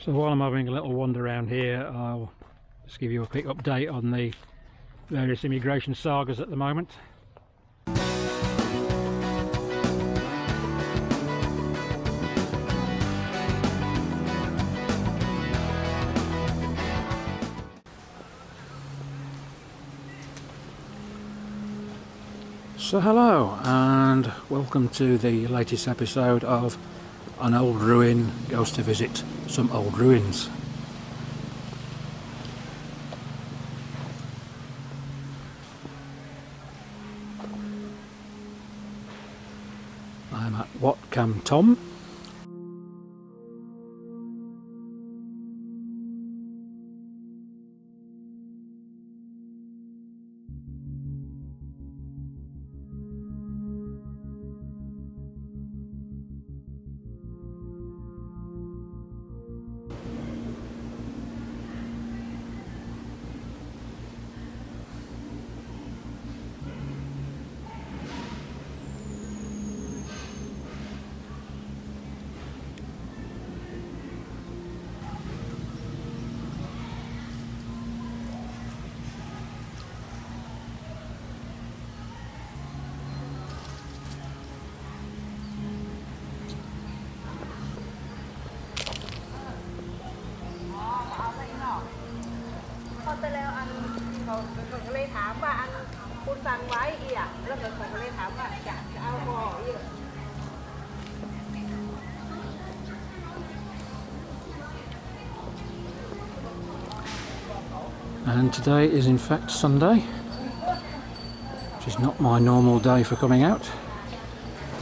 So while I'm having a little wander around here, I'll just give you a quick update on the various immigration sagas at the moment. So hello and welcome to the latest episode of An Old Ruin Goes to Visit Some Old Ruins. I'm at Wat Kam Tom. And today is in fact Sunday, which is not my normal day for coming out,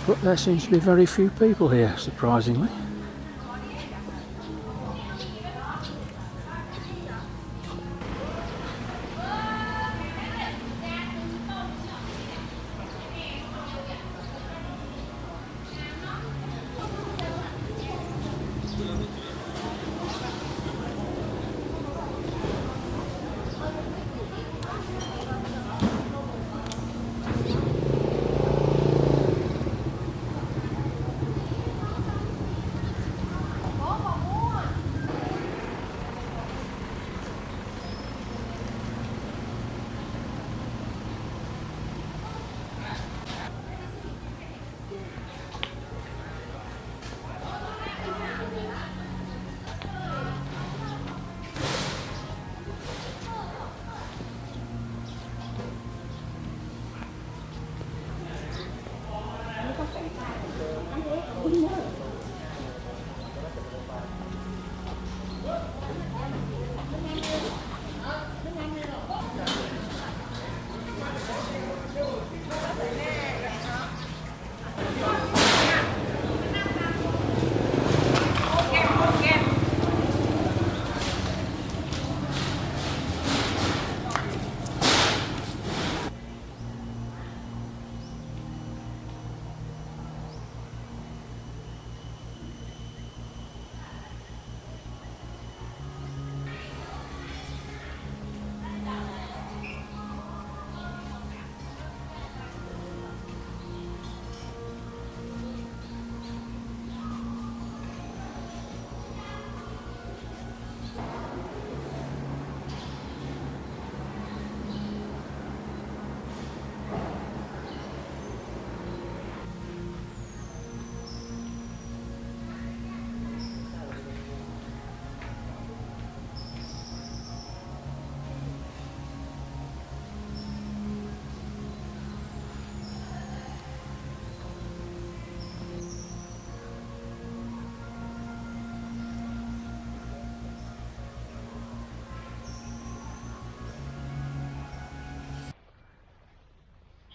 but there seems to be very few people here, surprisingly.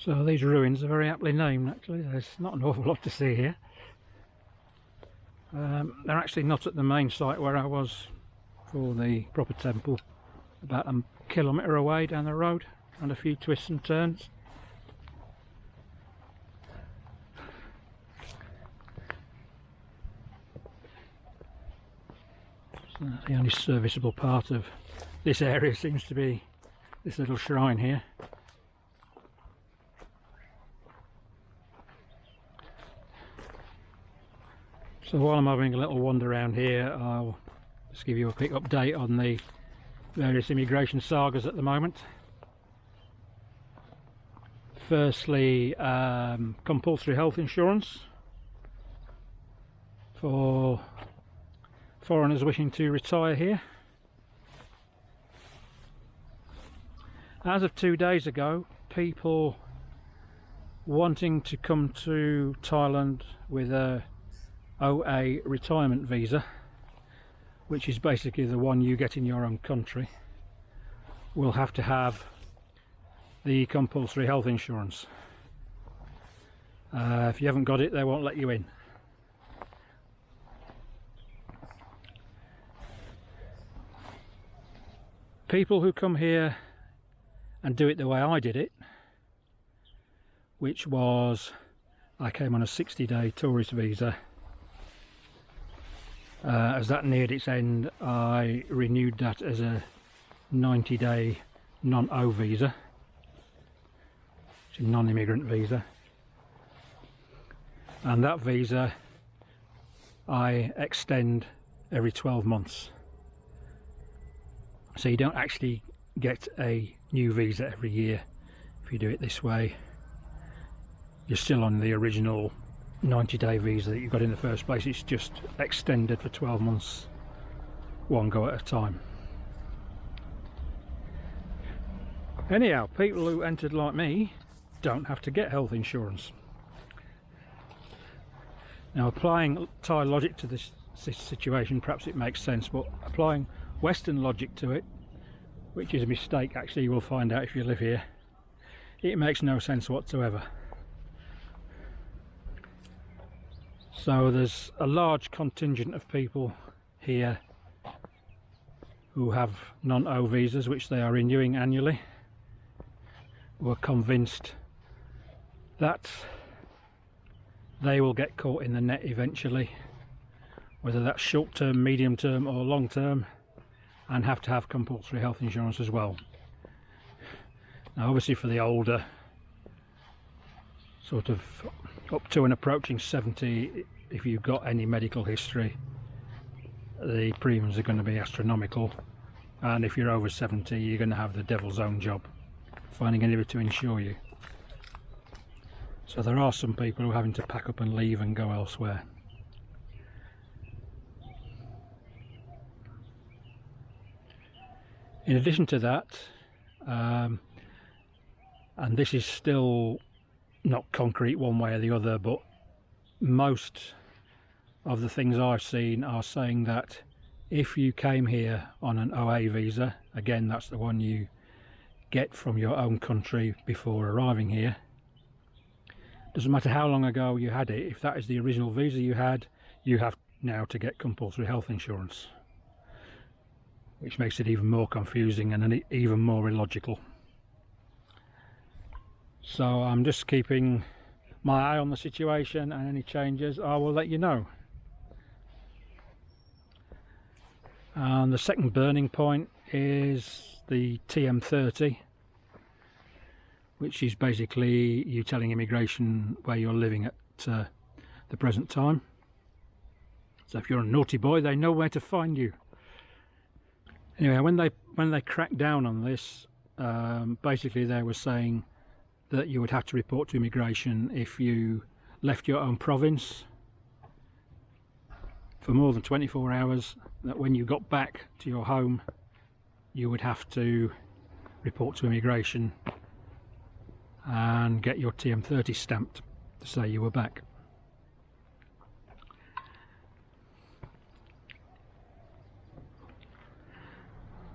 So these ruins are very aptly named actually. There's not an awful lot to see here. They're actually not at the main site where I was for the proper temple, about a kilometre away down the road and a few twists and turns. So the only serviceable part of this area seems to be this little shrine here. So while I'm having a little wander around here, I'll Just give you a quick update on the various immigration sagas at the moment. Firstly, compulsory health insurance for foreigners wishing to retire here. As of 2 days ago, people wanting to come to Thailand with a OA retirement visa, which is basically the one you get in your own country, will have to have the compulsory health insurance. If you haven't got it, they won't let you in. People who come here and do it the way I did it, which was, I came on a 60-day tourist visa. As that neared its end, I renewed that as a 90-day non-O visa, which is a non-immigrant visa, and that visa I extend every 12 months. So you don't actually get a new visa every year if you do it this way. You're still on the original 90-day visa that you got in the first place. It's just extended for 12 months, one go at a time. Anyhow, people who entered like me don't have to get health insurance. Now, applying Thai logic to this situation, perhaps it makes sense, but applying Western logic to it, which is a mistake actually, you will find out if you live here, it makes no sense whatsoever. So there's a large contingent of people here who have non-O visas, which they are renewing annually, who are convinced that they will get caught in the net eventually, whether that's short term, medium term or long term, and have to have compulsory health insurance as well. Now obviously for the older, sort of up to and approaching 70, if you've got any medical history, the premiums are going to be astronomical, and if you're over 70 you're going to have the devil's own job finding anybody to insure you. So there are some people who are having to pack up and leave and go elsewhere. In addition to that, and this is still not concrete one way or the other, but most of the things I've seen are saying that if you came here on an OA visa, again that's the one you get from your own country before arriving here, doesn't matter how long ago you had it, if that is the original visa you had, you have now to get compulsory health insurance, which makes it even more confusing and even more illogical. So I'm just keeping my eye on the situation, and any changes I will let you know. And the second burning point is the TM30, which is basically you telling immigration where you're living at the present time. So if you're a naughty boy, they know where to find you. Anyway, when they cracked down on this, basically they were saying that you would have to report to immigration if you left your own province for more than 24 hours, that when you got back to your home you would have to report to immigration and get your TM30 stamped to say you were back.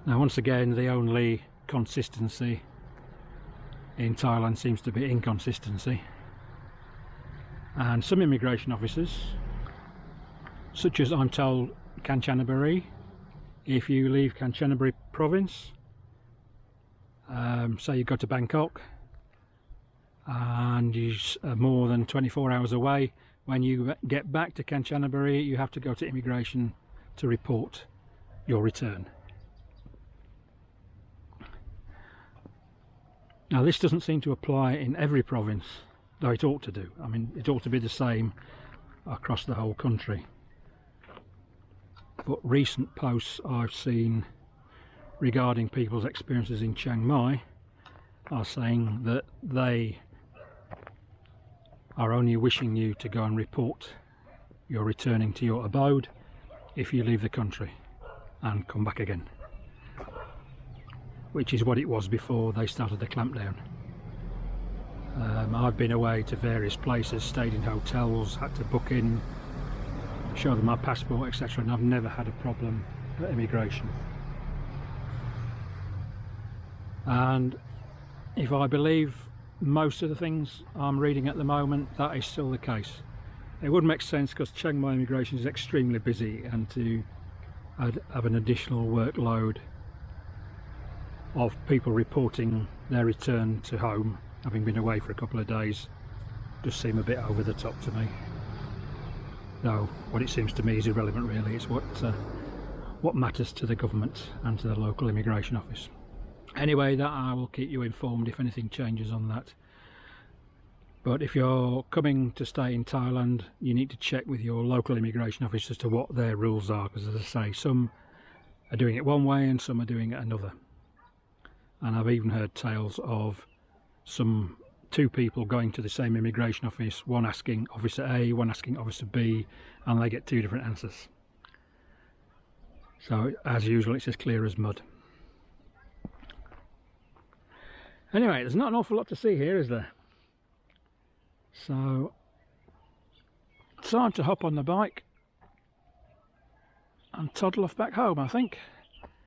Now once again, the only consistency in Thailand seems to be inconsistency, and some immigration officers, such as I'm told Kanchanaburi, if you leave Kanchanaburi province, say you go to Bangkok and you're more than 24 hours away, when you get back to Kanchanaburi you have to go to immigration to report your return. Now this doesn't seem to apply in every province, though it ought to do. I mean, it ought to be the same across the whole country. but recent posts I've seen regarding people's experiences in Chiang Mai are saying that they are only wishing you to go and report you're returning to your abode if you leave the country and come back again, which is what it was before they started the clampdown. I've been away to various places, stayed in hotels, had to book in, show them my passport, etc., and I've never had a problem at immigration. And if I believe most of the things I'm reading at the moment, that is still the case. It would make sense because Chiang Mai immigration is extremely busy, and to have an additional workload of people reporting their return to home having been away for a couple of days does seem a bit over the top to me. Though what it seems to me is irrelevant really. It's what matters to the government and to the local immigration office. Anyway, that I will keep you informed if anything changes on that. But if you're coming to stay in Thailand, you need to check with your local immigration office as to what their rules are, because as I say, some are doing it one way and some are doing it another. And I've even heard tales of two people going to the same immigration office, one asking Officer A, one asking Officer B, and they get two different answers. So as usual, it's as clear as mud. Anyway, there's not an awful lot to see here, is there? So time to hop on the bike and toddle off back home, I think.